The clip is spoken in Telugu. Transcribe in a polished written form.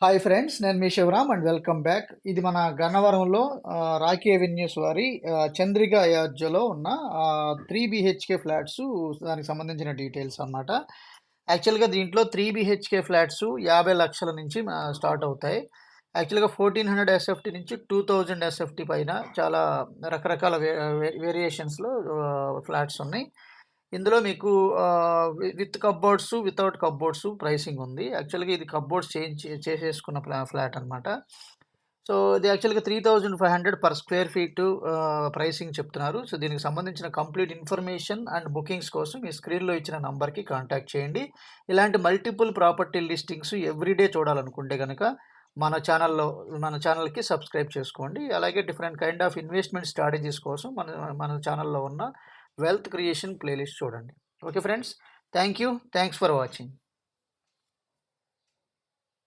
హాయ్ ఫ్రెండ్స్, నేను మీ శివరామ్ అండ్ వెల్కమ్ బ్యాక్. ఇది మన గన్నవరంలో రాకీ అవెన్యూస్ వారి చంద్రిక అయోధ్యలో ఉన్న 3 BHK ఫ్లాట్స్, దానికి సంబంధించిన డీటెయిల్స్ అన్నమాట. యాక్చువల్గా దీంట్లో 3 BHK ఫ్లాట్స్ 50 లక్షల నుంచి స్టార్ట్ అవుతాయి. యాక్చువల్గా 1400 SFT నుంచి 2000 SFT పైన చాలా రకరకాల వేరియేషన్స్లో ఫ్లాట్స్ ఉన్నాయి. ఇందులో మీకు with cupboards, without cupboards pricing ఉంది. యాక్చువల్గా ఇది కప్బోర్డ్స్ చేసేసుకున్న ఫ్లాట్ అనమాట. సో ఇది యాక్చువల్గా 3500 పర్ స్క్వేర్ ఫీట్ ప్రైసింగ్ చెప్తున్నారు. సో దీనికి సంబంధించిన కంప్లీట్ ఇన్ఫర్మేషన్ అండ్ బుకింగ్స్ కోసం మీ స్క్రీన్లో ఇచ్చిన నంబర్కి కాంటాక్ట్ చేయండి. ఇలాంటి మల్టిపుల్ ప్రాపర్టీ లిస్టింగ్స్ ఎవ్రీడే చూడాలనుకుంటే కనుక మన ఛానల్కి సబ్స్క్రైబ్ చేసుకోండి. అలాగే different kind of investment strategies కోసం మన ఛానల్లో ఉన్న వెల్త్ క్రియేషన్ ప్లేలిస్ట్ చూడండి. Okay friends, thank you. Thanks for watching.